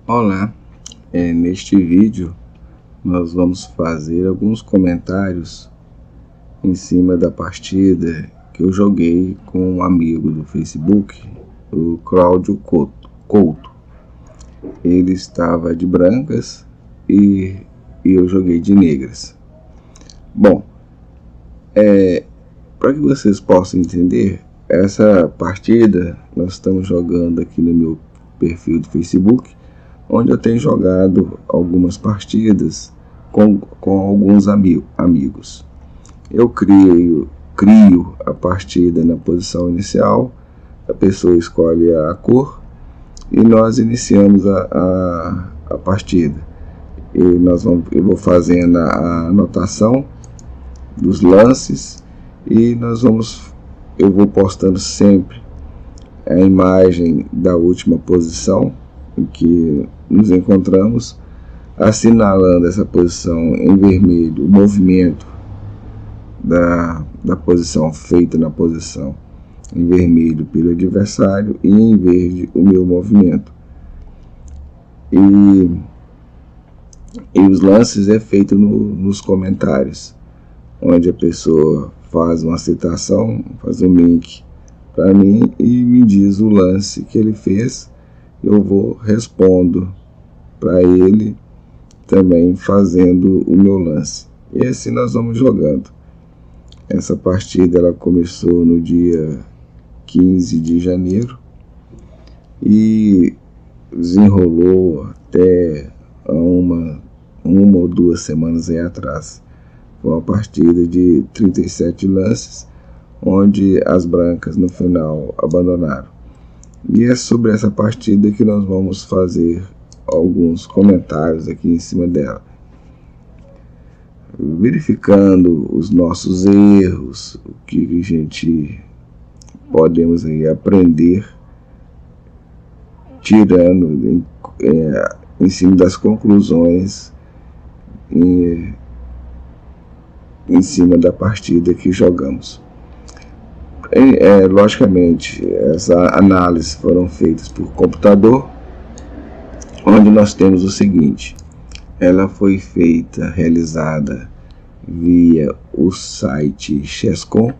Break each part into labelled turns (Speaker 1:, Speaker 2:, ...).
Speaker 1: Olá, neste vídeo nós vamos fazer alguns comentários em cima da partida que eu joguei com um amigo do Facebook, o Cláudio Couto. Ele estava de brancas e eu joguei de negras. Bom, para que vocês possam entender, essa partida nós estamos jogando aqui no meu perfil do Facebook, onde eu tenho jogado algumas partidas com alguns amigos. Eu crio a partida na posição inicial, a pessoa escolhe a cor e nós iniciamos a partida. Eu vou fazendo a anotação dos lances e eu vou postando sempre a imagem da última posição em que nos encontramos, assinalando essa posição em vermelho, o movimento da posição feita na posição em vermelho pelo adversário e em verde o meu movimento. E os lances é feito nos comentários, onde a pessoa faz uma citação, faz um link para mim e me diz o lance que ele fez. Eu respondo para ele também fazendo o meu lance. E assim nós vamos jogando. Essa partida ela começou no dia 15 de janeiro e desenrolou até uma ou 2 semanas aí atrás. Foi uma partida de 37 lances, onde as brancas no final abandonaram. E é sobre essa partida que nós vamos fazer alguns comentários aqui em cima dela, verificando os nossos erros, o que a gente podemos aí aprender, tirando em cima das conclusões em cima da partida que jogamos. Logicamente, essa análise foram feitas por computador, onde nós temos o seguinte: ela foi realizada via o site Chesscom,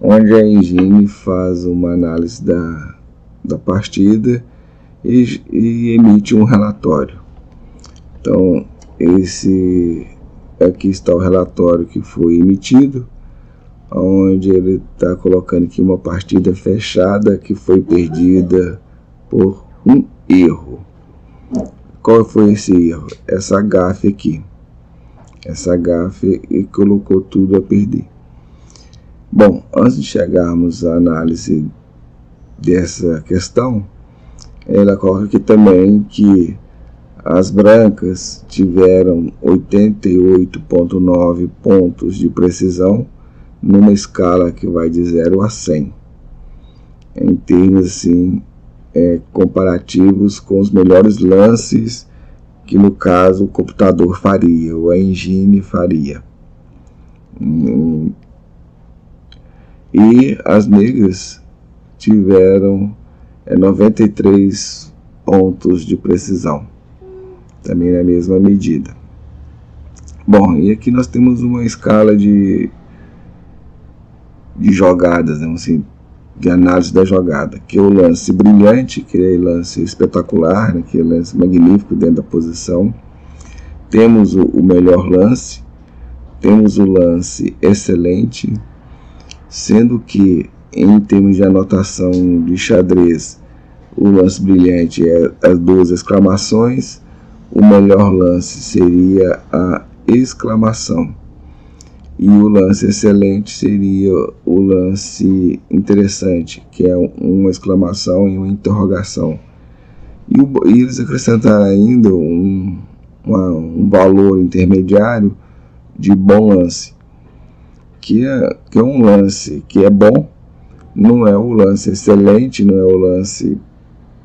Speaker 1: onde a engine faz uma análise da partida e emite um relatório. Então, aqui está o relatório que foi emitido, onde ele está colocando aqui uma partida fechada que foi perdida por um erro. Qual foi esse erro? Essa gafe aqui. Essa gafe e colocou tudo a perder. Bom, antes de chegarmos à análise dessa questão, ela coloca aqui também que as brancas tiveram 88,9 pontos de precisão numa escala que vai de 0 a 100, em termos assim, comparativos com os melhores lances que no caso o computador faria, ou a engine faria. E as negras tiveram 93 pontos de precisão, também na mesma medida. Bom, e aqui nós temos uma escala de jogadas, né, assim, de análise da jogada, que é o lance brilhante, que é o lance espetacular, né, que é o lance magnífico dentro da posição. Temos o melhor lance, temos o lance excelente, sendo que em termos de anotação de xadrez, o lance brilhante é as 2 exclamações, o melhor lance seria a exclamação. E o lance excelente seria o lance interessante, que é uma exclamação e uma interrogação. E eles acrescentaram ainda um valor intermediário de bom lance, que é um lance que é bom, não é o lance excelente, não é o lance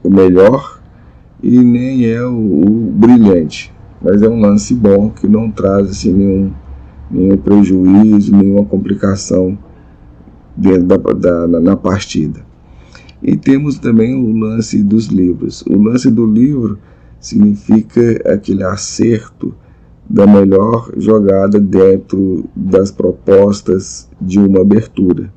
Speaker 1: o melhor e nem é o brilhante, mas é um lance bom que não traz assim, nenhum prejuízo, nenhuma complicação na partida. E temos também o lance dos livros. O lance do livro significa aquele acerto da melhor jogada dentro das propostas de uma abertura.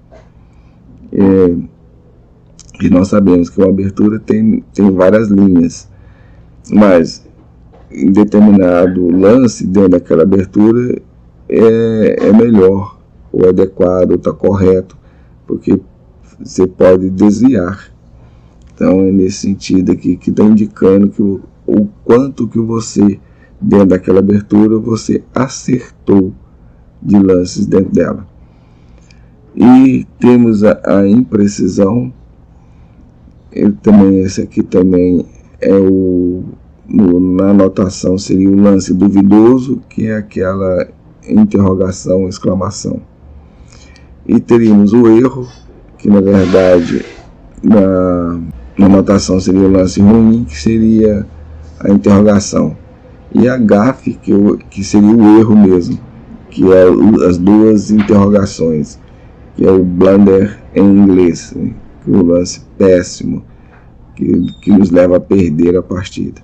Speaker 1: E nós sabemos que uma abertura tem várias linhas, mas em determinado lance dentro daquela abertura é melhor, ou adequado, ou está correto, porque você pode desviar. Então é nesse sentido aqui que está indicando que o quanto que você, dentro daquela abertura, você acertou de lances dentro dela. E temos a imprecisão. Esse aqui também é na anotação seria o lance duvidoso, que é aquela interrogação, exclamação. E teríamos o erro, que na verdade na anotação seria o lance ruim, que seria a interrogação. E a gafe, que seria o erro mesmo, que é as duas interrogações, que é o blunder em inglês, né? Que é o lance péssimo, que nos leva a perder a partida.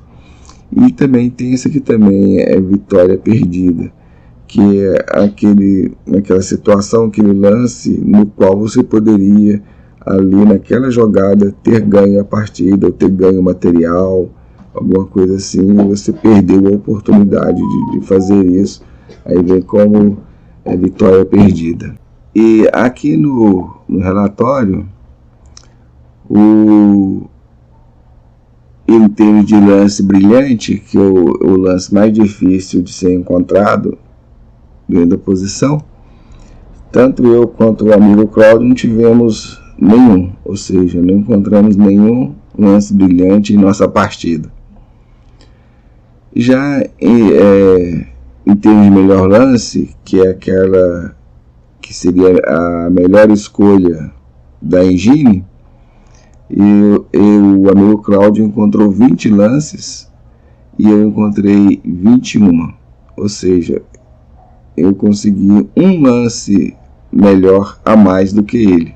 Speaker 1: E também tem esse aqui também, é vitória perdida, que é naquela situação, aquele lance no qual você poderia, ali naquela jogada, ter ganho a partida, ou ter ganho material, alguma coisa assim, e você perdeu a oportunidade de fazer isso. Aí vem como vitória perdida. E aqui no relatório, em termos de lance brilhante, que é o lance mais difícil de ser encontrado dentro da posição, tanto eu quanto o amigo Claudio não tivemos nenhum, ou seja, não encontramos nenhum lance brilhante em nossa partida. Já em termos de melhor lance, que é aquela que seria a melhor escolha da engine, e o amigo Claudio encontrou 20 lances e eu encontrei 21, ou seja, eu consegui um lance melhor a mais do que ele,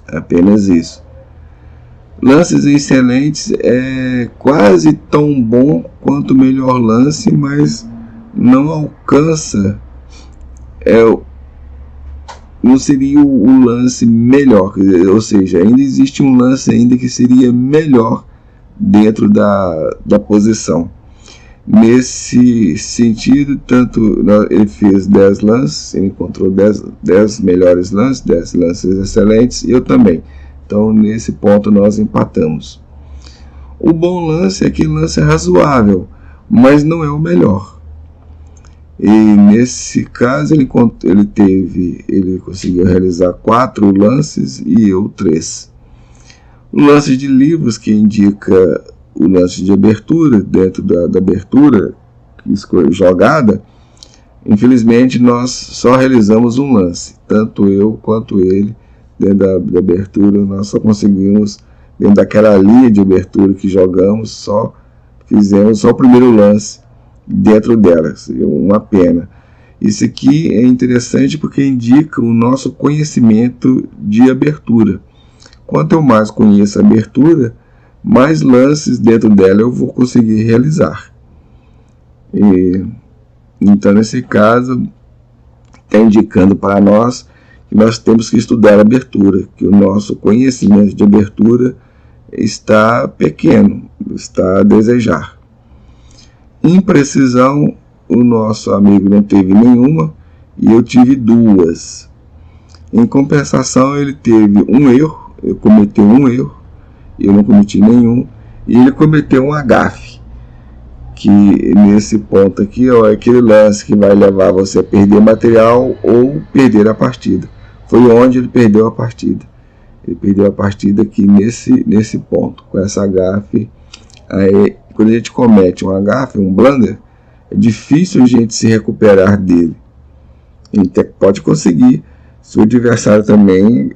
Speaker 1: apenas isso. Lances excelentes é quase tão bom quanto o melhor lance, mas não alcança, não seria o lance melhor, ou seja, ainda existe um lance ainda que seria melhor dentro da posição. Nesse sentido, tanto ele fez 10 lances, ele encontrou 10 melhores lances, 10 lances excelentes, e eu também. Então, nesse ponto, nós empatamos. O bom lance é aquele lance razoável, mas não é o melhor. E nesse caso, ele conseguiu realizar 4 lances e eu 3. O lance de livros, que indica o lance de abertura, dentro da abertura jogada, infelizmente nós só realizamos um lance, tanto eu quanto ele. Dentro da abertura, nós só conseguimos, dentro daquela linha de abertura que jogamos, fizemos só o primeiro lance dentro dela. Uma pena. Isso aqui é interessante porque indica o nosso conhecimento de abertura. Quanto eu mais conheço a abertura, mais lances dentro dela eu vou conseguir realizar. Então, nesse caso, está indicando para nós que nós temos que estudar a abertura, que o nosso conhecimento de abertura está pequeno, está a desejar. Imprecisão, o nosso amigo não teve nenhuma e eu tive 2. Em compensação, ele teve um erro, eu cometi um erro, eu não cometi nenhum, e ele cometeu um gafe, que nesse ponto aqui é aquele lance que vai levar você a perder material ou perder a partida. Foi onde ele perdeu a partida. Ele perdeu a partida aqui nesse ponto, com essa gafe. Aí, quando a gente comete um gafe, um blunder, é difícil a gente se recuperar dele. A gente pode conseguir, se o adversário também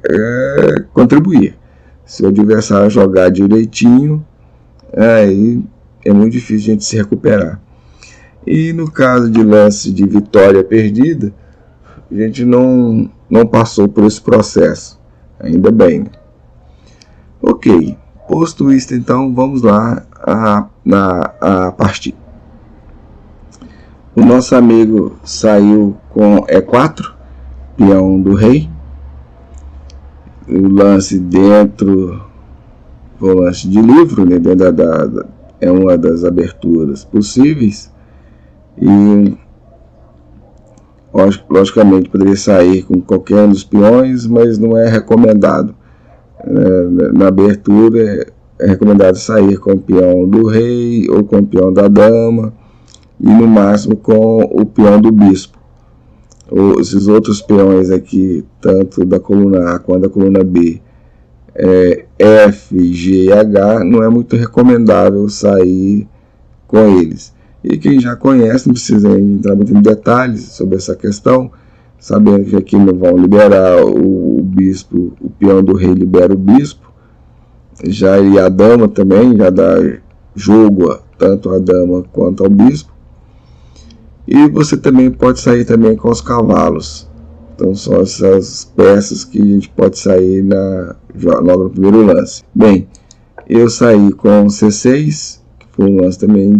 Speaker 1: contribuir. Se o adversário jogar direitinho, aí é muito difícil a gente se recuperar. E no caso de lance de vitória perdida, a gente não passou por esse processo, ainda bem. Ok, Posto isto, então, vamos lá a partida. O nosso amigo saiu com E4, peão do rei. O lance dentro, o lance de livro, né, é uma das aberturas possíveis. E logicamente poderia sair com qualquer um dos peões, mas não é recomendado. Na abertura é recomendado sair com o peão do rei ou com o peão da dama e no máximo com o peão do bispo. Esses outros peões aqui, tanto da coluna A quanto da coluna B, F, G e H, não é muito recomendável sair com eles. E quem já conhece, não precisa entrar muito em detalhes sobre essa questão, sabendo que aqui não vão liberar o bispo, o peão do rei libera o bispo, já e a dama também, já dá jogo tanto a dama quanto ao bispo. E você também pode sair também com os cavalos. Então são essas peças que a gente pode sair logo no primeiro lance. Bem, eu saí com C6, que foi um lance também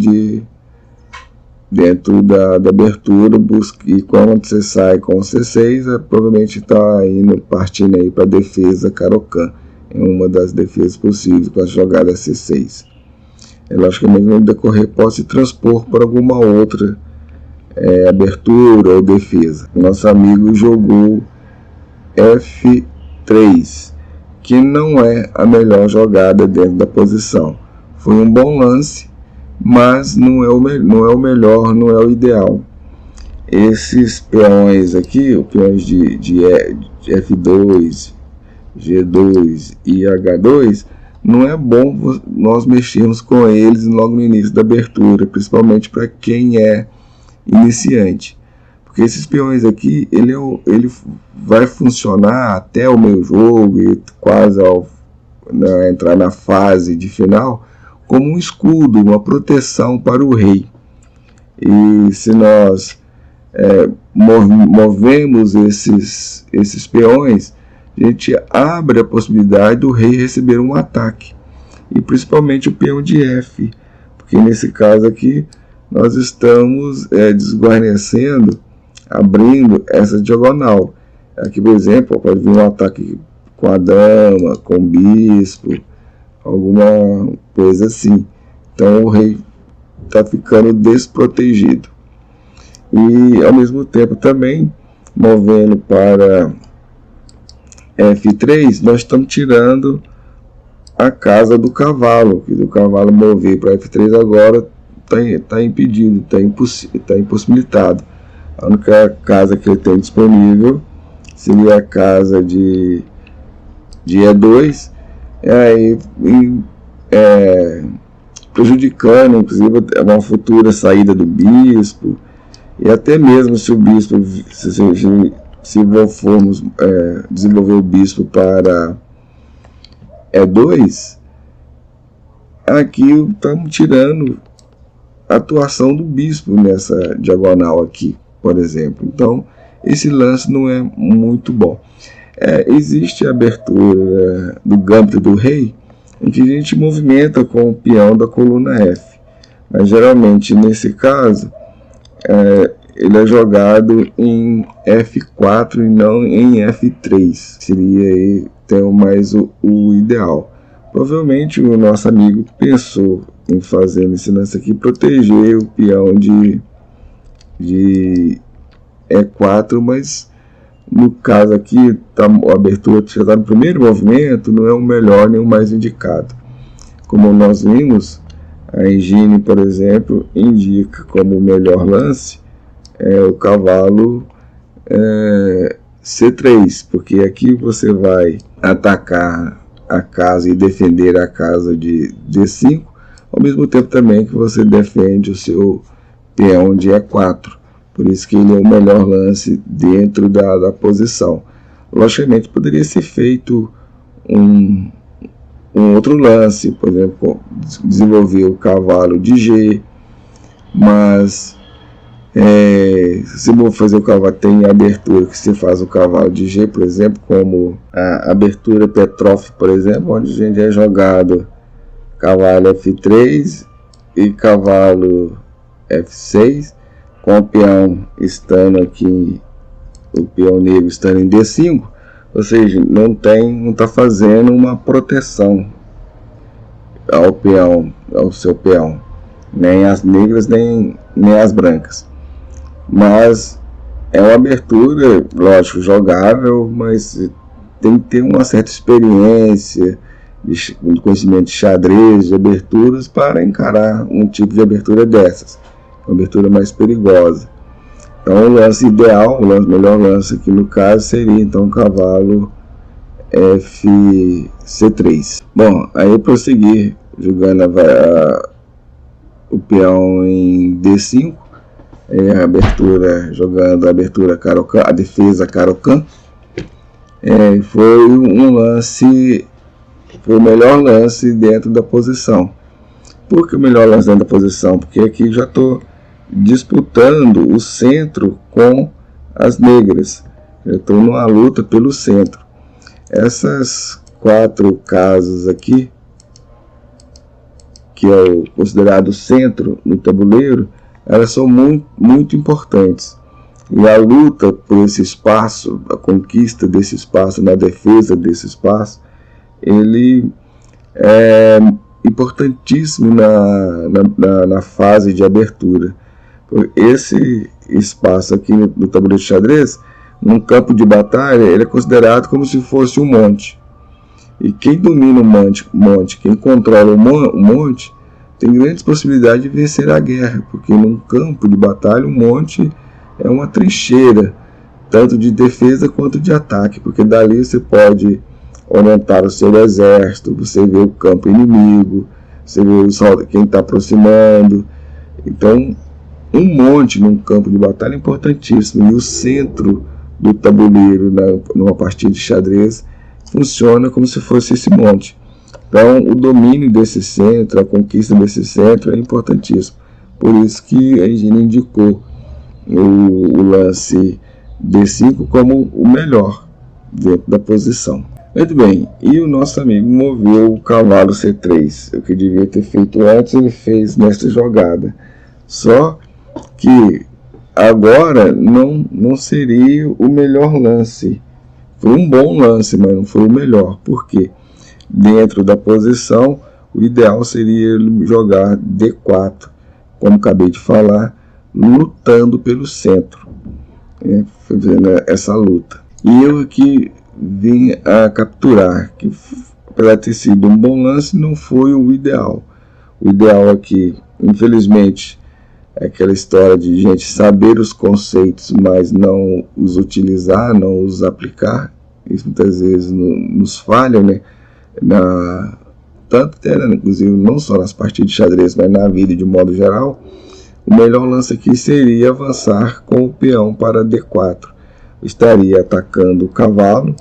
Speaker 1: dentro da abertura, e quando você sai com C6, provavelmente está partindo aí para a defesa Caro-Kann. É uma das defesas possíveis com a jogada C6. Logicamente, no decorrer pode se transpor para alguma outra abertura ou defesa. O nosso amigo jogou F3, que não é a melhor jogada dentro da posição. Foi um bom lance, mas não é o melhor, não é o ideal. Esses peões aqui, os peões de F2, G2 e H2, não é bom nós mexermos com eles logo no início da abertura, principalmente para quem é iniciante, porque esses peões aqui ele vai funcionar até o meio jogo e quase entrar na fase de final como um escudo, uma proteção para o rei. E se nós movemos esses peões, a gente abre a possibilidade do rei receber um ataque, e principalmente o peão de F, porque nesse caso aqui nós estamos desguarnecendo, abrindo essa diagonal. Aqui, por exemplo, pode vir um ataque com a dama, com o bispo, alguma coisa assim. Então o rei está ficando desprotegido. E ao mesmo tempo também, movendo para F3, nós estamos tirando a casa do cavalo, que do cavalo mover para F3 agora está impedido, está impossibilitado. A única casa que ele tem disponível seria a casa de E2, aí prejudicando inclusive uma futura saída do bispo, e até mesmo se o bispo, se formos desenvolver o bispo para E2, aqui estamos tirando a atuação do bispo nessa diagonal aqui, por exemplo. Então esse lance não é muito bom. Existe a abertura do gâmbito do rei, em que a gente movimenta com o peão da coluna F, mas geralmente nesse caso ele é jogado em F4 e não em F3, seria aí mais o ideal. Provavelmente o nosso amigo pensou em fazer nesse lance aqui, proteger o peão de E4, mas no caso aqui a abertura já está no primeiro movimento, não é o melhor nem o mais indicado. Como nós vimos, a engine, por exemplo, indica como o melhor lance o cavalo C3, porque aqui você vai atacar a casa e defender a casa de D5, ao mesmo tempo também que você defende o seu peão de E4. Por isso que ele é o melhor lance dentro da posição. Logicamente poderia ser feito um outro lance, por exemplo, desenvolver o cavalo de G, mas se você fazer o cavalo, tem abertura que você faz o cavalo de G, por exemplo, como a abertura Petrov, por exemplo, onde a gente é jogado cavalo F3 e cavalo F6, com o peão estando aqui, o peão negro estando em D5, ou seja, não está fazendo uma proteção ao peão, ao seu peão, nem as negras nem as brancas. Mas é uma abertura, lógico, jogável, mas tem que ter uma certa experiência, de conhecimento de xadrez, de aberturas, para encarar um tipo de abertura dessas, uma abertura mais perigosa. Então o lance ideal, o melhor lance aqui no caso seria então o cavalo FC3. Bom, aí prosseguir jogando o peão em D5, a abertura, jogando a abertura Caro-Kann, a defesa Caro-Kann. Foi um lance, foi o melhor lance dentro da posição. Por que o melhor lance dentro da posição? Porque aqui já estou disputando o centro com as negras. Eu estou numa luta pelo centro. Essas 4 casas aqui, que é o considerado centro no tabuleiro, elas são muito importantes. E a luta por esse espaço, a conquista desse espaço, na defesa desse espaço, ele é importantíssimo na fase de abertura. Esse espaço aqui no tabuleiro de xadrez, num campo de batalha, ele é considerado como se fosse um monte. E quem domina o monte, quem controla o monte, tem grandes possibilidades de vencer a guerra, porque num campo de batalha, o monte é uma trincheira, tanto de defesa quanto de ataque, porque dali você pode orientar o seu exército, você vê o campo inimigo, você vê quem está aproximando. Então, um monte num campo de batalha é importantíssimo, e o centro do tabuleiro, numa partida de xadrez, funciona como se fosse esse monte. Então, o domínio desse centro, a conquista desse centro é importantíssimo. Por isso que a Engine indicou o lance D5 como o melhor dentro da posição. Muito bem, e o nosso amigo moveu o cavalo C3. O que devia ter feito antes, ele fez nesta jogada. Só que agora não seria o melhor lance. Foi um bom lance, mas não foi o melhor. Por quê? Dentro da posição, o ideal seria jogar D4, como acabei de falar, lutando pelo centro, fazendo essa luta. E eu aqui vim a capturar, que apesar de ter sido um bom lance, não foi o ideal. O ideal aqui, infelizmente, é aquela história de gente saber os conceitos, mas não os utilizar, não os aplicar. Isso muitas vezes nos falha, né? Tanto inclusive não só nas partidas de xadrez, mas na vida de modo geral. O melhor lance aqui seria avançar com o peão para D4. Estaria atacando o cavalo,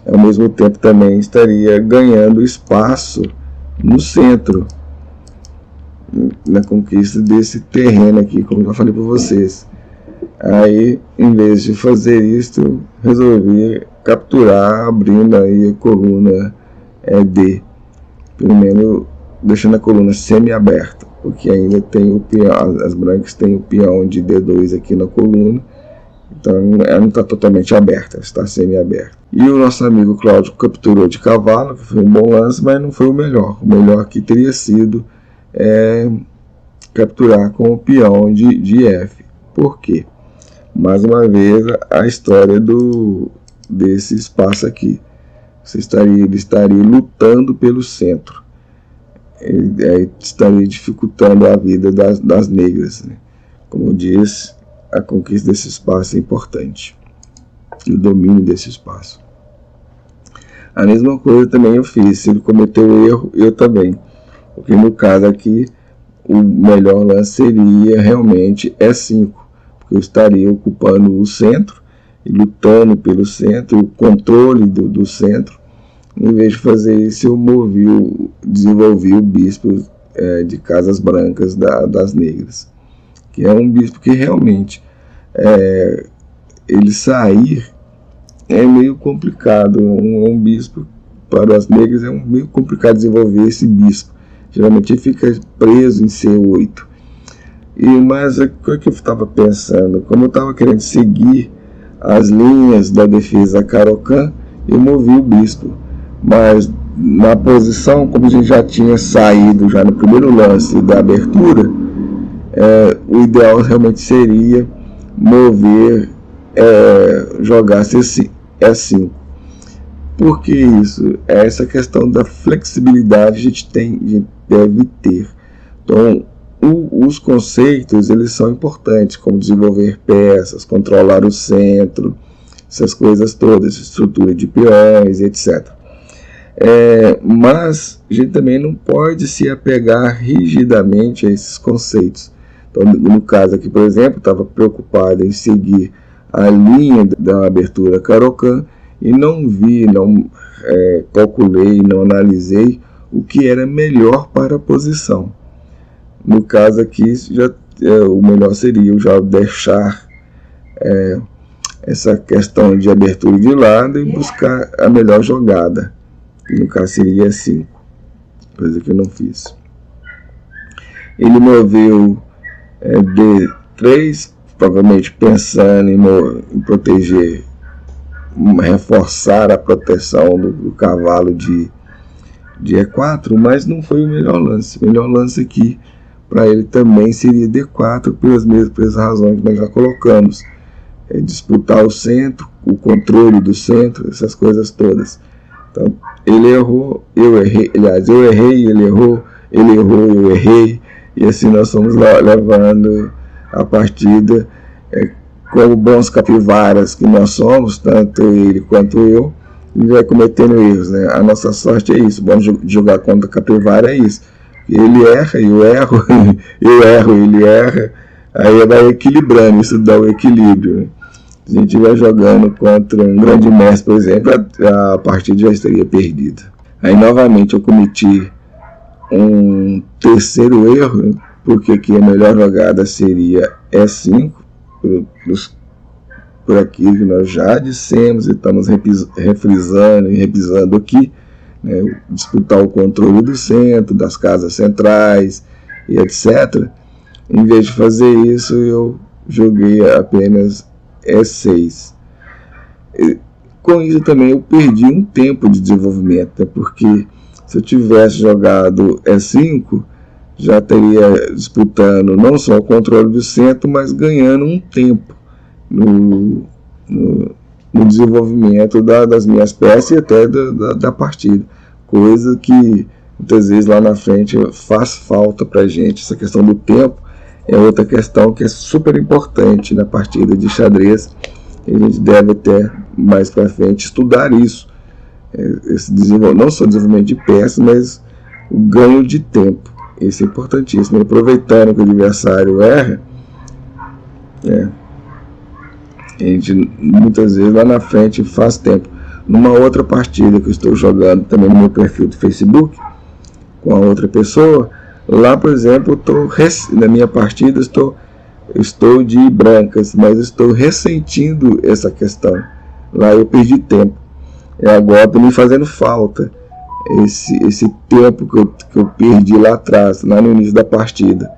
Speaker 1: ao mesmo tempo também estaria ganhando espaço no centro, na conquista desse terreno aqui, como eu já falei para vocês. Aí, em vez de fazer isso, resolvi capturar, abrindo aí a coluna D, pelo menos deixando a coluna semi-aberta, porque ainda tem o peão, as brancas têm o peão de D2 aqui na coluna, então ela não está totalmente aberta, está semi-aberta. E o nosso amigo Cláudio capturou de cavalo, que foi um bom lance, mas não foi o melhor. O melhor aqui teria sido capturar com o peão de F. Por quê? Mais uma vez a história desse espaço aqui. Ele estaria lutando pelo centro. Ele estaria dificultando a vida das negras, né? Como eu disse, a conquista desse espaço é importante. E o domínio desse espaço. A mesma coisa também eu fiz. Se ele cometeu erro, eu também. Porque no caso aqui, o melhor lance seria realmente E5. Porque eu estaria ocupando o centro e lutando pelo centro, o controle do centro. Em vez de fazer isso, eu desenvolvi o bispo de casas brancas das negras, que é um bispo que realmente ele sair é meio complicado. Um bispo para as negras é meio complicado desenvolver esse bispo. Geralmente ele fica preso em C8. Mas o que eu estava pensando? Como eu estava querendo seguir as linhas da defesa Caro-Kann, eu movi o bispo. Mas na posição, como a gente já tinha saído já no primeiro lance da abertura, o ideal realmente seria mover, jogar E5. Por que isso? Essa questão da flexibilidade a gente deve ter. Então, os conceitos, eles são importantes, como desenvolver peças, controlar o centro, essas coisas todas, estrutura de peões, etc. Mas a gente também não pode se apegar rigidamente a esses conceitos. Então, no caso aqui, por exemplo, estava preocupado em seguir a linha da abertura Caro-Kann e não calculei, não analisei o que era melhor para a posição. No caso aqui, o melhor seria já deixar essa questão de abertura de lado e buscar a melhor jogada. No caso seria E5, coisa que eu não fiz. Ele moveu D3, provavelmente pensando em proteger, reforçar a proteção do cavalo de E4, mas não foi o melhor lance. O melhor lance aqui para ele também seria D4, pelas razões que nós já colocamos. Disputar o centro, o controle do centro, essas coisas todas. Então, ele errou, eu errei, aliás, eu errei, ele errou, eu errei, e assim nós fomos levando a partida, como bons capivaras que nós somos, tanto ele quanto eu, e vai cometendo erros, né? A nossa sorte é isso, bom de jogar contra capivara é isso. Ele erra, eu erro, eu erro, ele erra, aí vai equilibrando, isso dá o equilíbrio, né? Se a gente estiver jogando contra um grande mestre, por exemplo, a partida já estaria perdida. Aí novamente eu cometi um terceiro erro, porque aqui a melhor jogada seria E5, por aquilo que nós já dissemos e estamos refrisando e revisando aqui, né, disputar o controle do centro, das casas centrais e etc. Em vez de fazer isso, eu joguei apenas E6. Com isso também eu perdi um tempo de desenvolvimento, né, porque se eu tivesse jogado E5, já teria disputando não só o controle do centro, mas ganhando um tempo no desenvolvimento das minhas peças e até da partida. Coisa que muitas vezes lá na frente faz falta para a gente. Essa questão do tempo é outra questão que é super importante na partida de xadrez. A gente deve até mais para frente estudar isso. Não só o desenvolvimento de peças, mas o ganho de tempo. Isso é importantíssimo. Aproveitando que o adversário erra, a gente muitas vezes lá na frente faz tempo. Numa outra partida que eu estou jogando também no meu perfil do Facebook com a outra pessoa, lá por exemplo, na minha partida estou de brancas, mas estou ressentindo essa questão. Lá eu perdi tempo. E agora está me fazendo falta esse tempo que eu perdi lá atrás, lá no início da partida.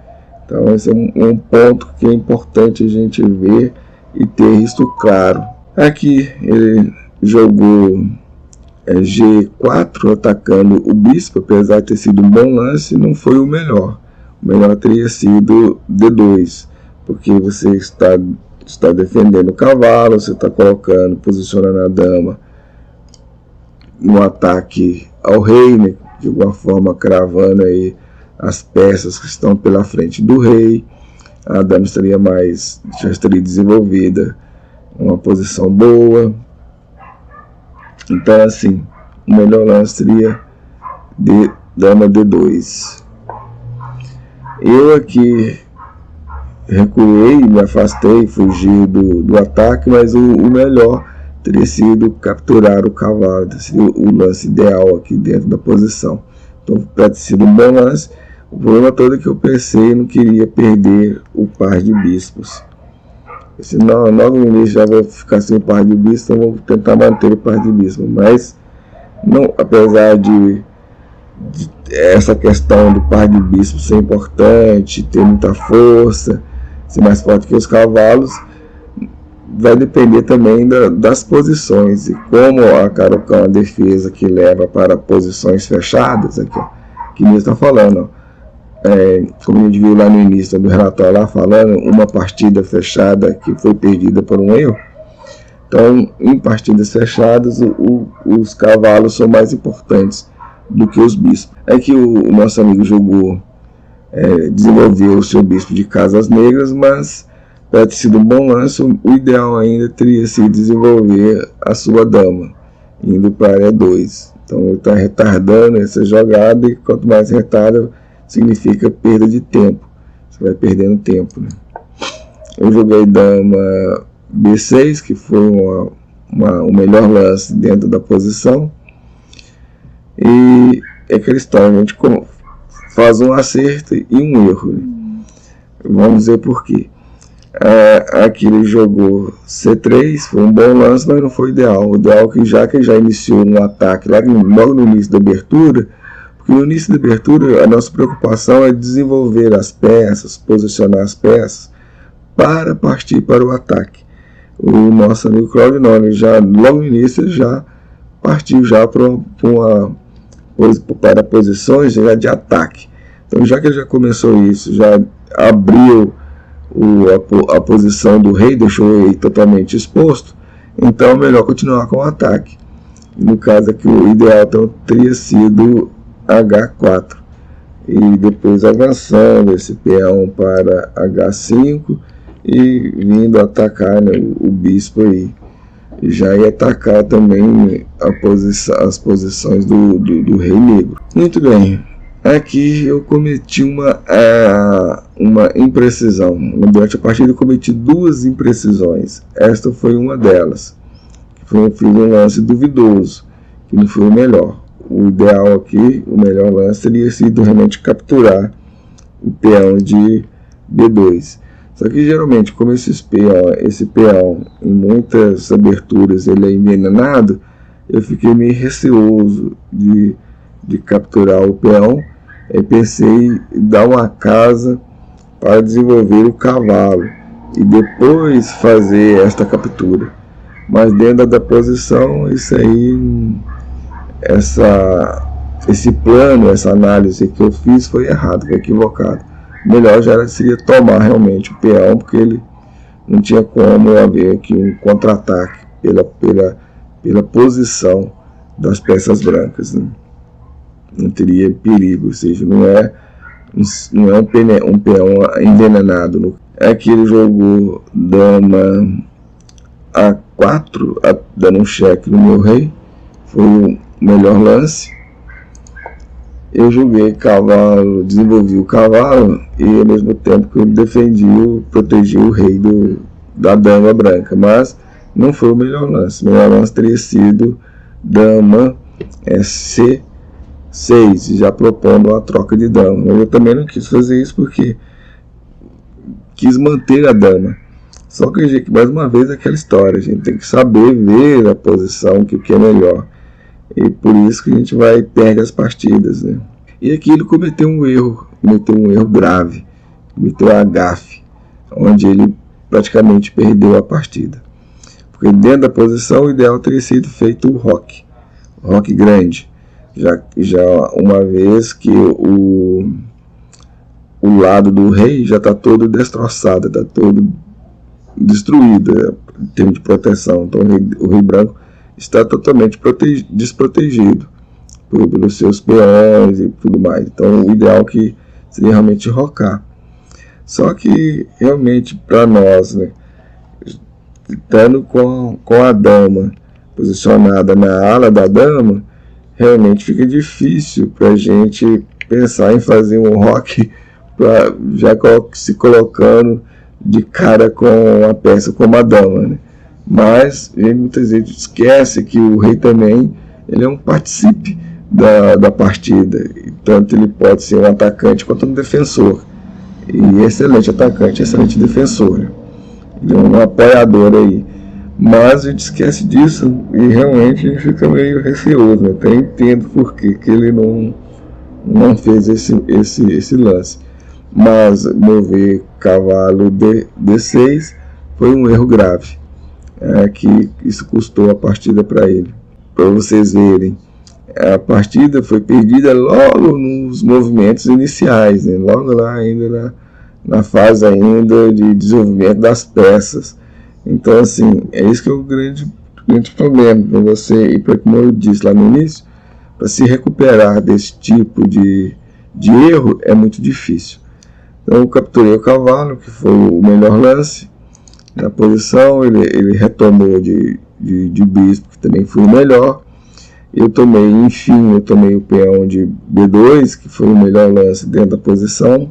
Speaker 1: Então esse é um ponto que é importante a gente ver e ter isso claro. Aqui ele jogou G4 atacando o bispo, apesar de ter sido um bom lance, não foi o melhor. O melhor teria sido D2, porque você está defendendo o cavalo, você está posicionando a dama no ataque ao rei, né, de alguma forma cravando aí as peças que estão pela frente do rei. A dama já estaria desenvolvida uma posição boa. Então assim, o melhor lance seria dama D2. Eu aqui recuei, me afastei, fugi do ataque, mas o melhor teria sido capturar o cavalo, teria sido o lance ideal aqui dentro da posição. Então pode ter sido um bom lance. O problema todo é que eu pensei e não queria perder o par de bispos. Senão, logo no início já vou ficar sem par de bispos, então vou tentar manter o par de bispos. Mas, não, apesar de essa questão do par de bispo ser importante, ter muita força, ser mais forte que os cavalos, vai depender também das posições, e como a Caro-Kann é uma defesa que leva para posições fechadas, aqui, ó, que ele está falando, como a gente viu lá no início do relatório, lá falando, uma partida fechada que foi perdida por um erro. Então, em partidas fechadas, os cavalos são mais importantes do que os bispos. É que o nosso amigo jogou, desenvolveu o seu bispo de casas negras, mas para ter sido um bom lance, o ideal ainda teria sido desenvolver a sua dama, indo para E2. Então ele está retardando essa jogada, e quanto mais retarda, significa perda de tempo. Você vai perdendo tempo, né? Eu joguei dama B6, que foi o melhor lance dentro da posição. E é aquela história, a gente faz um acerto e um erro, né? Vamos dizer por quê. Aqui ele jogou C3, foi um bom lance, mas não foi ideal. O ideal é que ele já iniciou um ataque logo no início da abertura, porque no início da abertura a nossa preocupação é desenvolver as peças, posicionar as peças para partir para o ataque. O nosso amigo Claudio Noni, já logo no início, ele já partiu já para posições já de ataque. Então, já que ele já começou isso, já abriu a posição do rei, deixou o rei totalmente exposto, então é melhor continuar com o ataque. No caso aqui, o ideal então teria sido H4, e depois avançando esse peão para H5 e vindo atacar, né, o bispo aí. E já ia atacar também as posições do rei negro. Muito bem. Aqui eu cometi uma imprecisão. Durante a partida eu cometi duas imprecisões. Esta foi uma delas. Fiz um lance duvidoso, que não foi o melhor. O ideal aqui, o melhor lance, teria sido realmente capturar o peão de B2. Só que geralmente, como esse peão em muitas aberturas ele é envenenado, eu fiquei meio receoso de capturar o peão. Eu pensei em dar uma casa para desenvolver o cavalo e depois fazer esta captura. Mas dentro da posição, isso aí, esse plano, essa análise que eu fiz foi errado, foi equivocado. Melhor já seria tomar realmente o peão, porque ele não tinha como haver aqui um contra-ataque pela posição das peças brancas, né? Não teria perigo, ou seja, não é um peão envenenado. Aqui ele jogou dama A4, dando um cheque no meu rei, foi o melhor lance. Eu joguei cavalo, desenvolvi o cavalo e ao mesmo tempo que eu protegi o rei da dama branca, mas não foi o melhor lance. O melhor lance teria sido dama C6, já propondo a troca de dama. Mas eu também não quis fazer isso porque quis manter a dama. Só que, mais uma vez, aquela história, a gente tem que saber ver a posição, que é melhor. E por isso que a gente perde as partidas, né? E aqui ele cometeu um erro grave, cometeu a gafe, onde ele praticamente perdeu a partida. Porque dentro da posição, o ideal teria sido feito o roque grande, já uma vez que o lado do rei já está todo destroçado, está todo destruído em termos de proteção. Então o rei branco está totalmente desprotegido pelos seus peões e tudo mais. Então o ideal que seria realmente rocar. Só que realmente para nós, né, estando com a dama posicionada na ala da dama, realmente fica difícil para a gente pensar em fazer um roque já se colocando de cara com a peça como a dama, né? Mas muitas vezes esquece que o rei também ele é um participe da partida, tanto ele pode ser um atacante quanto um defensor, e excelente atacante, excelente defensor, né? Ele é um apoiador aí, mas a gente esquece disso e realmente a gente fica meio receoso, né? Até entendo por que ele não não fez esse lance. Mas mover cavalo D6 foi um erro grave, que isso custou a partida para ele. Para vocês verem, a partida foi perdida logo nos movimentos iniciais, né? Logo lá ainda na fase ainda de desenvolvimento das peças. Então assim, é isso que é o grande problema para você, e para, como eu disse lá no início, para se recuperar desse tipo de erro é muito difícil. Então eu capturei o cavalo, que foi o melhor lance. Na posição ele retomou de bispo, que também foi o melhor. Eu tomei o peão de B2, que foi o melhor lance dentro da posição.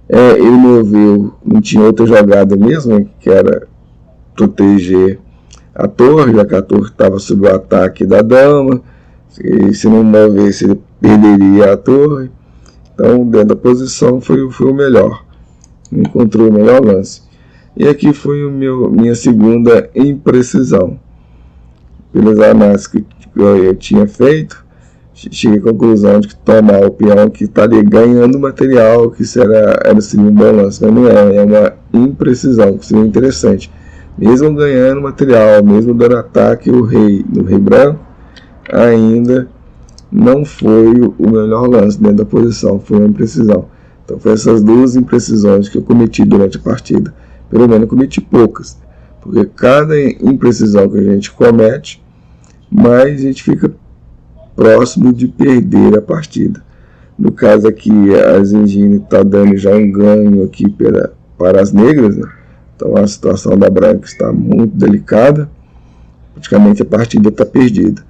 Speaker 1: Ele moveu, não tinha outra jogada mesmo, que era proteger a torre, já que a torre estava sob o ataque da dama, e se não movesse ele perderia a torre. Então dentro da posição foi o melhor, encontrou o melhor lance. E aqui foi minha segunda imprecisão. Pelas análises que eu tinha feito, cheguei à conclusão de que tomar o peão que está ali ganhando material, que seria um bom lance, mas não é uma imprecisão, que seria interessante. Mesmo ganhando material, mesmo dando ataque no rei branco, ainda não foi o melhor lance dentro da posição, foi uma imprecisão. Então foi essas duas imprecisões que eu cometi durante a partida. Pelo menos cometi poucas, porque cada imprecisão que a gente comete, mais a gente fica próximo de perder a partida. No caso aqui, a Zengine está dando já um ganho aqui para as negras, né? Então a situação da branca está muito delicada, praticamente a partida está perdida.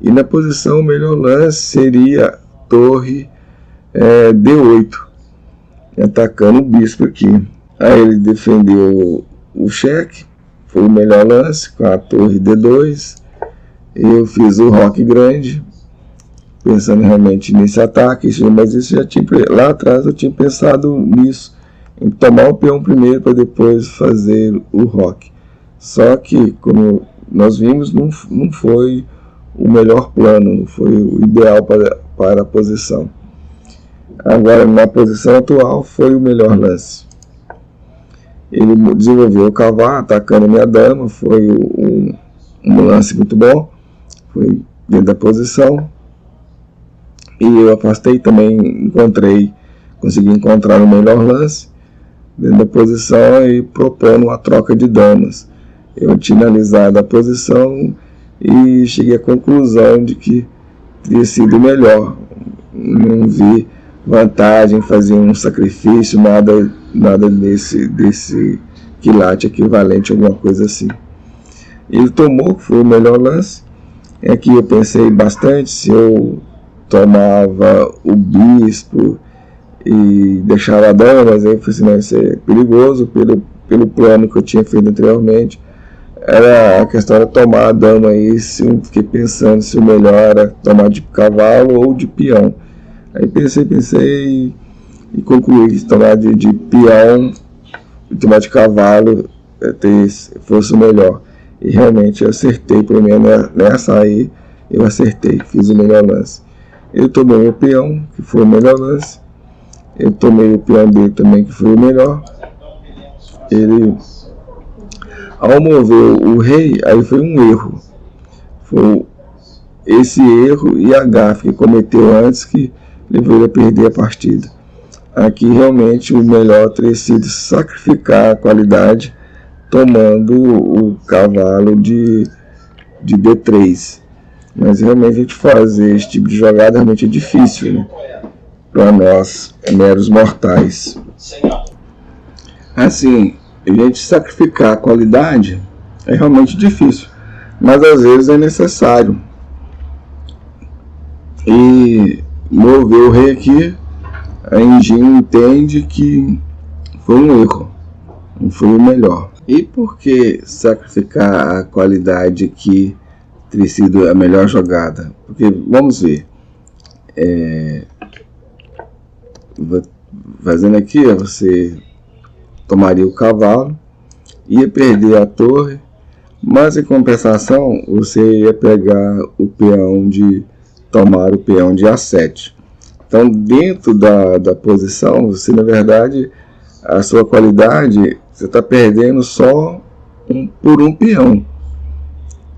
Speaker 1: E na posição, o melhor lance seria torre D8, atacando o bispo aqui. Aí ele defendeu o cheque, foi o melhor lance com a torre D2. Eu fiz o roque grande, pensando realmente nesse ataque, mas isso já tinha, lá atrás eu tinha pensado nisso, em tomar o peão primeiro para depois fazer o roque. Só que, como nós vimos, não foi o melhor plano, não foi o ideal para a posição. Agora, na posição atual, foi o melhor lance. Ele desenvolveu o cavalo, atacando a minha dama, foi um lance muito bom, foi dentro da posição. E eu afastei também, consegui encontrar o melhor lance dentro da posição e propondo uma troca de damas. Eu tinha analisado a posição e cheguei à conclusão de que teria sido melhor. Não vi vantagem, fazer um sacrifício, nada desse quilate equivalente, alguma coisa assim. Ele tomou, foi o melhor lance. Aqui eu pensei bastante se eu tomava o bispo e deixava a dama, mas eu falei assim, não, isso é perigoso pelo plano que eu tinha feito anteriormente. Era a questão de tomar a dama aí, fiquei pensando se o melhor era tomar de cavalo ou de peão. Aí pensei e concluí que tomar de peão e tomar de cavalo fosse o melhor. E realmente eu acertei, pelo menos nessa aí eu acertei, fiz o melhor lance. Eu tomei o peão, que foi o melhor lance. Eu tomei o peão dele também, que foi o melhor. Ele, ao mover o rei, aí foi um erro. Foi esse erro e a gafe que cometeu antes que levou ele a perder a partida. Aqui realmente o melhor teria sido sacrificar a qualidade tomando o cavalo de D3. Mas realmente a gente fazer esse tipo de jogada realmente é difícil, né? Para nós, meros mortais. Assim, a gente sacrificar a qualidade é realmente difícil, mas às vezes é necessário. E mover o rei aqui, a Engine entende que foi um erro, não foi o melhor. E por que sacrificar a qualidade aqui teria sido a melhor jogada? Porque, vamos ver, fazendo aqui, você tomaria o cavalo, ia perder a torre, mas em compensação você ia pegar o peão tomar o peão de A7. Então, dentro da posição, você, na verdade, a sua qualidade, você está perdendo só por um peão.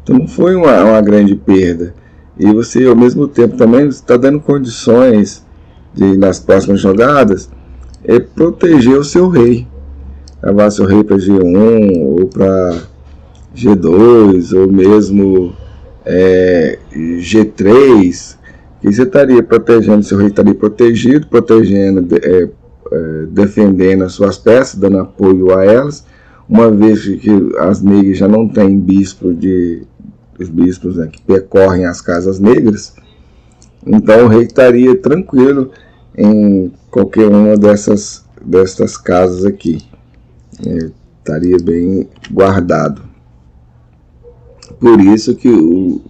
Speaker 1: Então, não foi uma grande perda. E você, ao mesmo tempo, também está dando condições de, nas próximas jogadas, proteger o seu rei. Levar seu rei para G1 ou para G2 ou mesmo G3, que você estaria protegendo, seu rei estaria protegido, defendendo as suas peças, dando apoio a elas, uma vez que as negras já não têm os bispos, né, que percorrem as casas negras. Então o rei estaria tranquilo em qualquer uma dessas casas aqui, estaria bem guardado. Por isso que,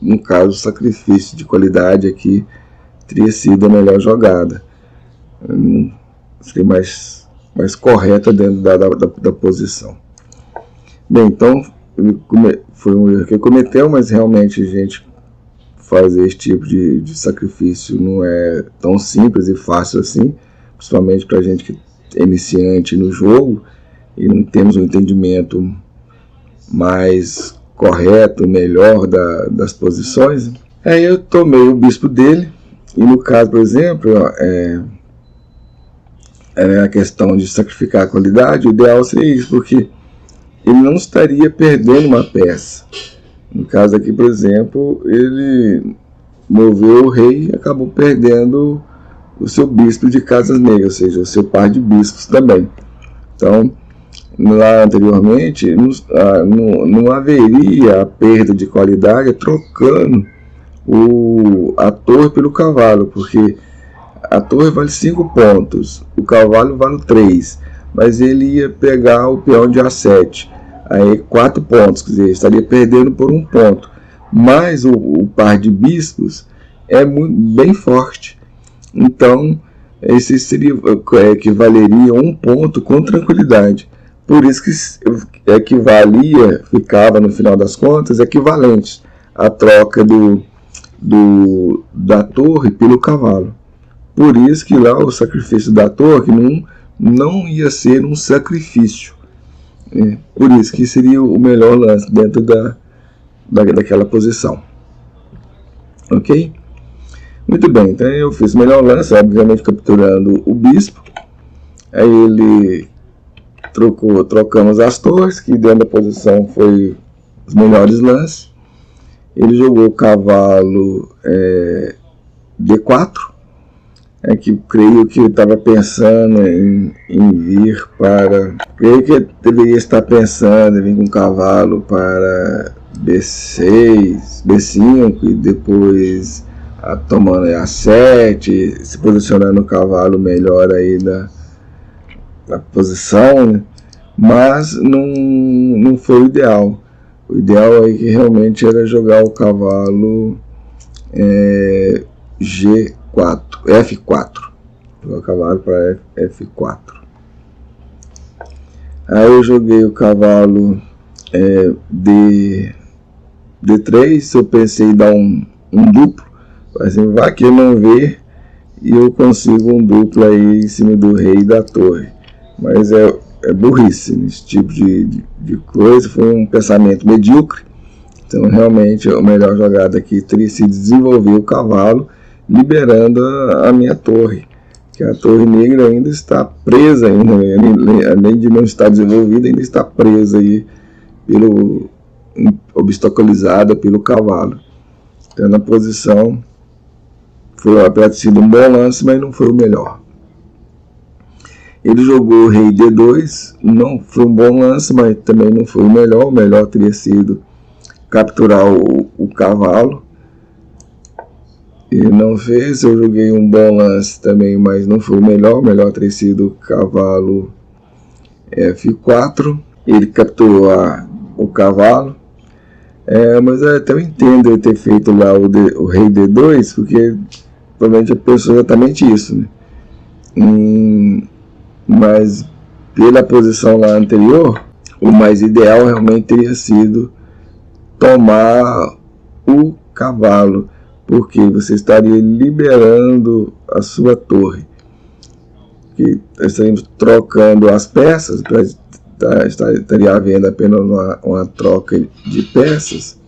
Speaker 1: no caso, o sacrifício de qualidade aqui teria sido a melhor jogada. Seria mais correta dentro da posição. Bem, então, foi um erro que ele cometeu, mas realmente a gente fazer esse tipo de sacrifício não é tão simples e fácil assim, principalmente para a gente que é iniciante no jogo e não temos um entendimento mais correto, melhor das posições. Aí eu tomei o bispo dele, e no caso, por exemplo, a questão de sacrificar a qualidade, o ideal seria isso, porque ele não estaria perdendo uma peça. No caso aqui, por exemplo, ele moveu o rei e acabou perdendo o seu bispo de casas negras, ou seja, o seu par de bispos também. Então, lá anteriormente, não haveria a perda de qualidade trocando a torre pelo cavalo, porque a torre vale 5 pontos, o cavalo vale 3, mas ele ia pegar o peão de A7, aí 4 pontos, quer dizer, estaria perdendo por 1 ponto, mas o par de bispos é bem forte, então esse equivaleria a 1 ponto com tranquilidade. Por isso que ficava no final das contas equivalente à troca da torre pelo cavalo. Por isso que lá o sacrifício da torre não ia ser um sacrifício. Por isso que seria o melhor lance dentro daquela posição. Ok? Muito bem, então eu fiz o melhor lance, obviamente capturando o bispo. Aí ele trocamos as torres, que dentro da posição foi os melhores lances. Ele jogou o cavalo D4, que creio que ele estava pensando em vir para... Creio que ele deveria estar pensando em vir com o cavalo para B6, B5 e depois tomando A7, se posicionando o cavalo melhor aí na posição, né? Mas não foi o ideal. O ideal aí que realmente era jogar o cavalo G4, F4, jogar o cavalo para F4. Aí eu joguei o cavalo D3, eu pensei em dar um duplo, assim, vai que não vê e eu consigo um duplo aí em cima do rei e da torre. Mas é burrice, esse tipo de coisa, foi um pensamento medíocre. Então realmente a melhor jogada aqui teria sido desenvolver o cavalo, liberando a minha torre, que a torre negra ainda está presa, além de não estar desenvolvida, ainda está presa aí, obstaculizada pelo cavalo. Então na posição apesar de sido um bom lance, mas não foi o melhor. Ele jogou o rei D2, não foi um bom lance, mas também não foi o melhor. O melhor teria sido capturar o cavalo. Ele não fez, eu joguei um bom lance também, mas não foi o melhor. O melhor teria sido o cavalo F4. Ele capturou o cavalo. Mas eu até entendo ele ter feito lá o rei D2, porque provavelmente ele pensou exatamente isso, né? Mas pela posição lá anterior, o mais ideal realmente teria sido tomar o cavalo, porque você estaria liberando a sua torre. Que estaríamos trocando as peças, estaria havendo apenas uma troca de peças,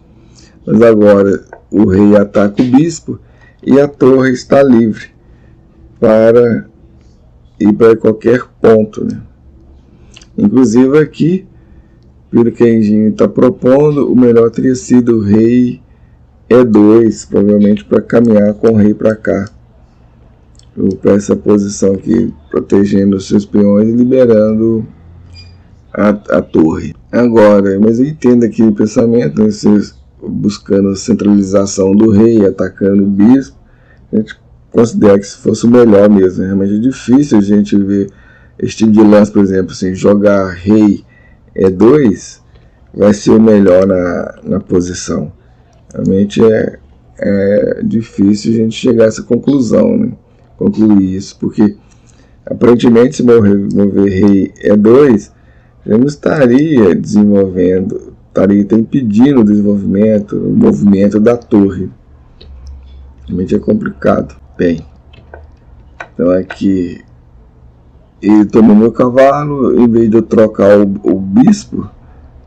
Speaker 1: mas agora o rei ataca o bispo e a torre está livre para ir para qualquer ponto, né? Inclusive aqui, pelo que a Engenho está propondo, o melhor teria sido o rei E2, provavelmente para caminhar com o rei para cá, para essa posição aqui, protegendo os seus peões e liberando a torre. Agora, mas eu entendo aqui o pensamento, né, vocês buscando a centralização do rei, atacando o bispo, a gente considera que se fosse o melhor mesmo. Realmente é difícil a gente ver esse tipo de lance, por exemplo, assim, jogar rei E2 vai ser o melhor na posição. Realmente é difícil a gente chegar a essa conclusão, né? Concluir isso, porque aparentemente se mover rei E2 já não estaria desenvolvendo, estaria impedindo o movimento da torre. Realmente é complicado. Bem, então aqui ele tomou meu cavalo, em vez de eu trocar o bispo,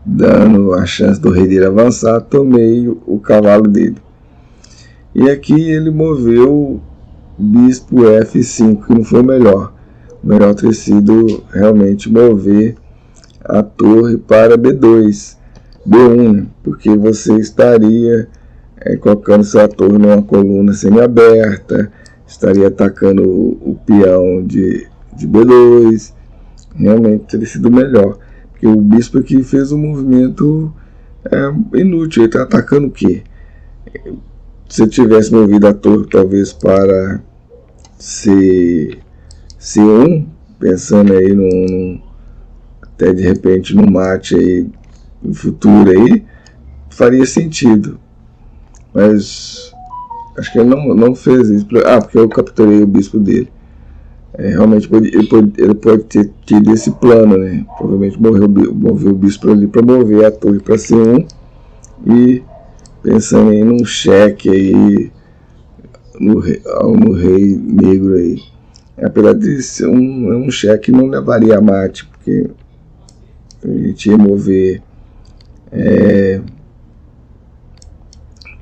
Speaker 1: dando a chance do rei dele avançar, tomei o cavalo dele. E aqui ele moveu bispo F5, que não foi o melhor. O melhor teria sido realmente mover a torre para B2, B1, né? Porque você estaria colocando sua torre numa coluna semi-aberta, estaria atacando o peão de B2, realmente teria sido melhor. Porque o bispo aqui fez um movimento inútil, ele está atacando o quê? Se eu tivesse movido a torre talvez para C1, pensando aí até de repente no mate aí no futuro aí, faria sentido. Mas acho que ele não fez isso. Porque eu capturei o bispo dele. Realmente ele pode ter tido esse plano, né? Provavelmente moveu o bispo ali para mover a torre para C1 e pensando aí num cheque aí no rei negro aí. Apesar de ser um cheque, não levaria a mate, porque a gente ia mover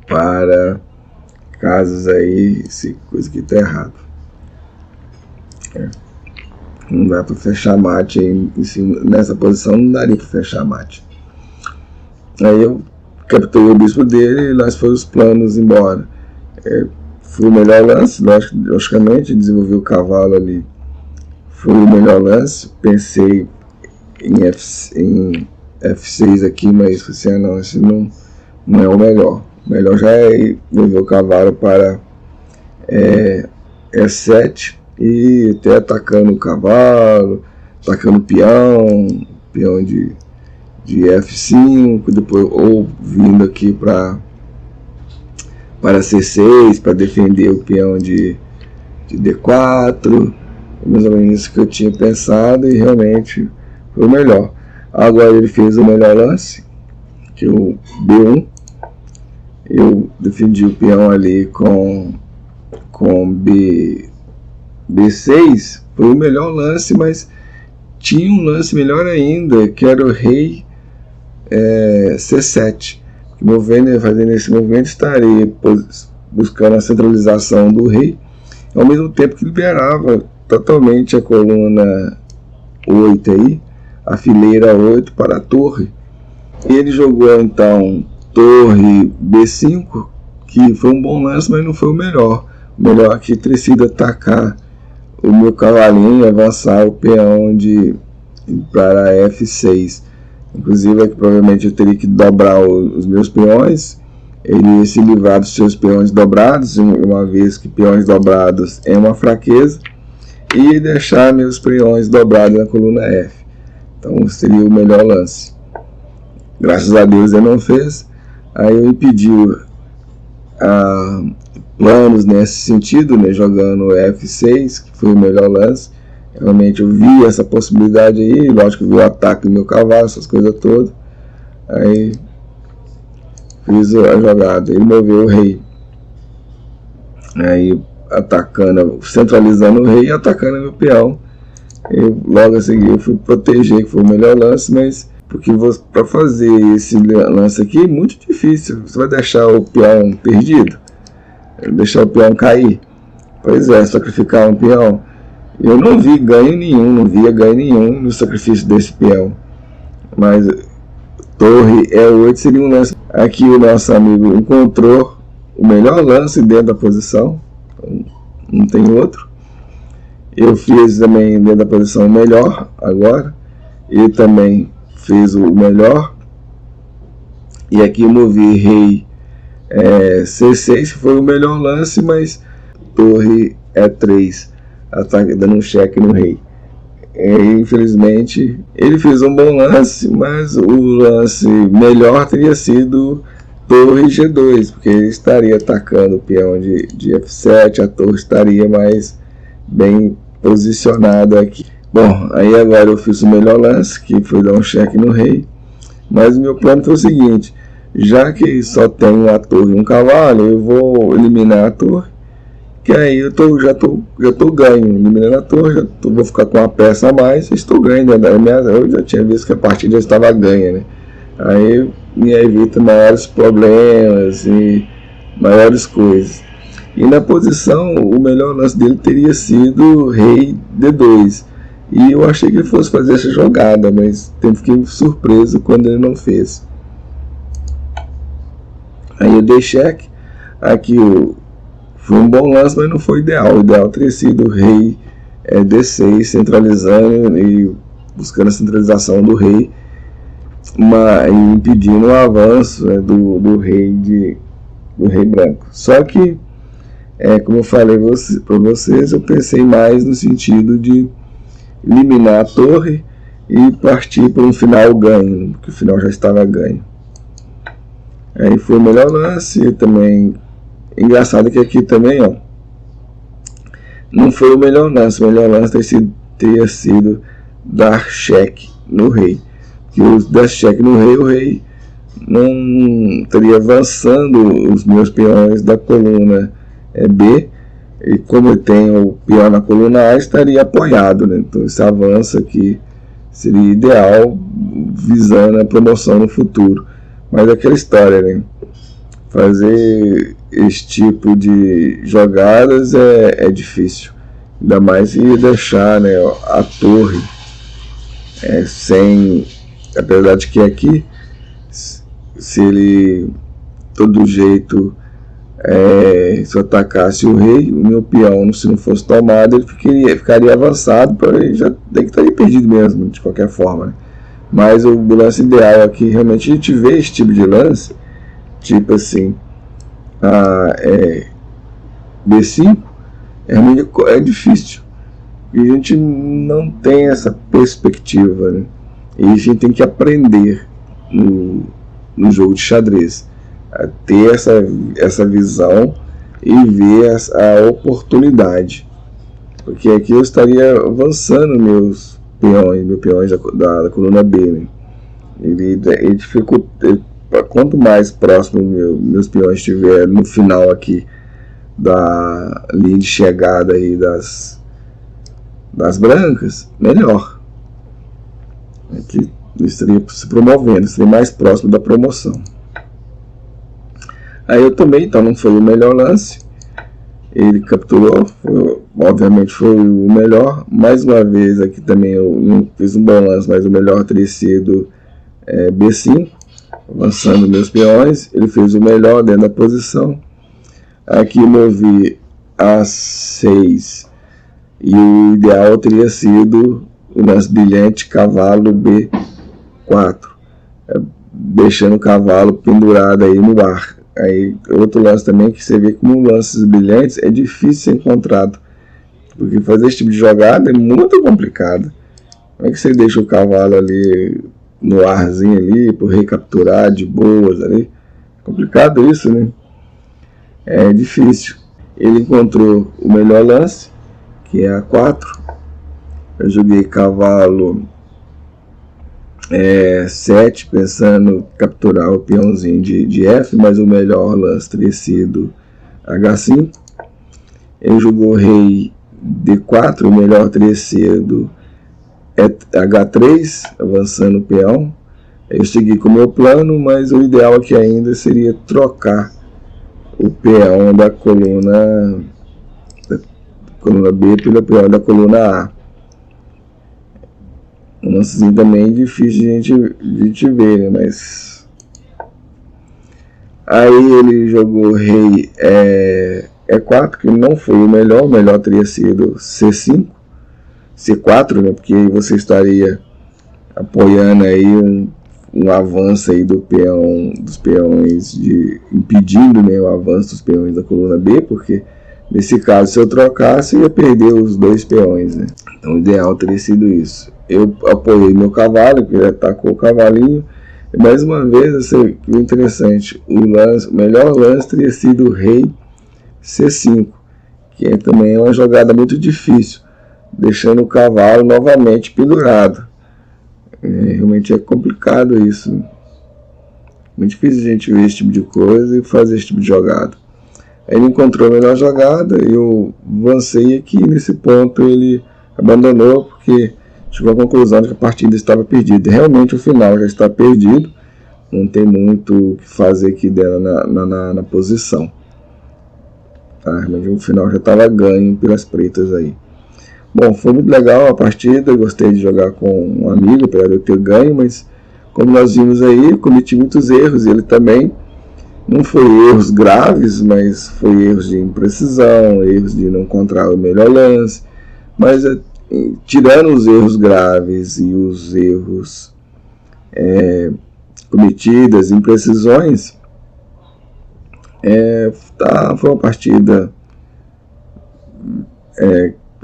Speaker 1: para casas aí, coisa que está errado. Não dá para fechar mate aí em cima, nessa posição não daria para fechar mate. Aí eu capturei o bispo dele e nós fomos os planos embora. Foi o melhor lance, logicamente, desenvolvi o cavalo ali. Foi o melhor lance, pensei em F6 aqui, mas assim, não, esse não é o melhor. O melhor já é mover o cavalo para E7 e até atacando o cavalo, atacando o peão de F5, depois ou vindo aqui para C6 para defender o peão de D4, mais ou menos isso que eu tinha pensado e realmente foi o melhor. Agora ele fez o melhor lance, que é o B1. Eu defendi o peão ali com B6, foi o melhor lance, mas tinha um lance melhor ainda, que era o rei C7. Fazendo esse movimento, estaria buscando a centralização do rei, ao mesmo tempo que liberava totalmente a coluna 8 aí, a fileira 8 para a torre. E ele jogou então torre B5, que foi um bom lance, mas não foi o melhor. O melhor aqui teria sido atacar o meu cavalinho e avançar o peão para F6. Inclusive aqui provavelmente eu teria que dobrar os meus peões. Ele ia se livrar dos seus peões dobrados, uma vez que peões dobrados é uma fraqueza, e deixar meus peões dobrados na coluna F. Então seria o melhor lance. Graças a Deus ele não fez. Aí eu impedi planos nesse sentido, né, jogando F6, que foi o melhor lance. Realmente eu vi essa possibilidade aí, lógico que vi o ataque do meu cavalo, essas coisas todas. Aí fiz a jogada, ele moveu o rei. Aí atacando, centralizando o rei e atacando meu peão. E logo a seguir eu fui proteger, que foi o melhor lance, mas porque para fazer esse lance aqui é muito difícil. Você vai deixar o peão perdido? Deixar o peão cair? Pois é, sacrificar um peão. Eu não vi ganho nenhum, não via ganho nenhum no sacrifício desse peão. Mas torre E8 seria um lance. Aqui o nosso amigo encontrou o melhor lance dentro da posição. Então, não tem outro. Eu fiz também dentro da posição o melhor agora. Ele também fez o melhor. E aqui eu movi rei C6, que foi o melhor lance, mas torre E3, ataque, dando um cheque no rei. Infelizmente, ele fez um bom lance, mas o lance melhor teria sido torre G2, porque ele estaria atacando o peão de F7, a torre estaria mais bem posicionada aqui. Bom, aí agora eu fiz o melhor lance, que foi dar um cheque no rei, mas o meu plano foi o seguinte: já que só tem uma torre e um cavalo, eu vou eliminar a torre, que aí eu já tô ganho, eliminando a torre, vou ficar com uma peça a mais, estou ganho, né? Eu já tinha visto que a partida já estava ganha, né? Aí me evita maiores problemas e maiores coisas. E na posição, o melhor lance dele teria sido rei D2. E eu achei que ele fosse fazer essa jogada, mas fiquei surpreso quando ele não fez. Aí eu dei cheque. Aqui foi um bom lance, mas não foi ideal. O ideal teria sido rei D6, centralizando e buscando a centralização do rei, mas impedindo o avanço do rei branco. Só que, como eu falei para vocês, eu pensei mais no sentido de eliminar a torre e partir para um final ganho, porque o final já estava ganho. Aí foi o melhor lance. E também engraçado que aqui também, ó, não foi o melhor lance. O melhor lance teria sido dar cheque no rei. Que eu desse cheque no rei, o rei não estaria avançando os meus peões da coluna B, e como eu tenho o peão na coluna A, estaria apoiado, né? Então esse avanço aqui seria ideal, visando a promoção no futuro. Mas aquela história, né? Fazer esse tipo de jogadas é difícil, ainda mais se deixar, né, a torre sem, apesar de que aqui, se ele todo jeito se eu atacasse o rei, o meu peão, se não fosse tomado, ele ficaria avançado, ele já tem que estar perdido mesmo, de qualquer forma, né? Mas o lance ideal aqui, realmente, a gente vê esse tipo de lance, tipo assim, B5, realmente é difícil, e a gente não tem essa perspectiva, né? E a gente tem que aprender no jogo de xadrez a ter essa visão e ver a oportunidade, porque aqui eu estaria avançando meus peões da coluna B, né? Ele dificulta. Quanto mais próximo meus peões estiver no final aqui da linha de chegada aí das brancas, melhor. Aqui eu estaria se promovendo, estaria mais próximo da promoção. Aí eu também, então não foi o melhor lance, ele capturou, obviamente foi o melhor. Mais uma vez aqui também eu não fiz um bom lance, mas o melhor teria sido B5, avançando meus peões. Ele fez o melhor dentro da posição. Aqui movi A6 e o ideal teria sido o lance brilhante cavalo B4, deixando o cavalo pendurado aí no ar. Aí outro lance também que você vê como lances brilhantes é difícil ser encontrado, porque fazer esse tipo de jogada é muito complicado. Como é que você deixa o cavalo ali no arzinho ali para recapturar de boas ali? É complicado isso, né? É difícil. Ele encontrou o melhor lance, que é A4. Eu joguei cavalo 7, pensando em capturar o peãozinho de F, mas o melhor lance teria sido H5. Ele jogou rei D4, o melhor teria sido H3, avançando o peão. Eu segui com o meu plano, mas o ideal aqui ainda seria trocar o peão da coluna B pelo peão da coluna A. Um lancezinho também difícil de a gente ver, né? Mas aí ele jogou rei E4, que não foi o melhor teria sido C5, C4, né? Porque aí você estaria apoiando aí um avanço aí dos peões, impedindo, né, o avanço dos peões da coluna B, porque nesse caso, se eu trocasse, eu ia perder os 2 peões, né? Então o ideal teria sido isso. Eu apoiei meu cavalo, que ele atacou o cavalinho, e mais uma vez, assim, que interessante, o melhor lance teria sido o rei C5, que também é uma jogada muito difícil, deixando o cavalo novamente pendurado. Realmente é complicado isso. Muito difícil a gente ver esse tipo de coisa e fazer esse tipo de jogada. Aí ele encontrou a melhor jogada, eu avancei aqui, nesse ponto ele abandonou porque chegou à conclusão de que a partida estava perdida. Realmente o final já está perdido, não tem muito o que fazer aqui dela na posição. Mas o final já estava ganho pelas pretas aí. Bom, foi muito legal a partida, gostei de jogar com um amigo, apesar de eu ter ganho, mas como nós vimos aí, cometi muitos erros, e ele também. Não foi erros graves, mas foi erros de imprecisão, erros de não encontrar o melhor lance, mas tirando os erros graves e os erros cometidos, imprecisões, foi uma partida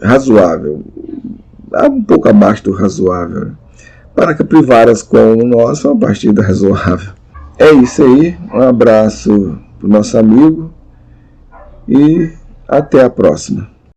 Speaker 1: razoável, um pouco abaixo do razoável. Para capivaras como nós, foi uma partida razoável. É isso aí, um abraço para o nosso amigo e até a próxima.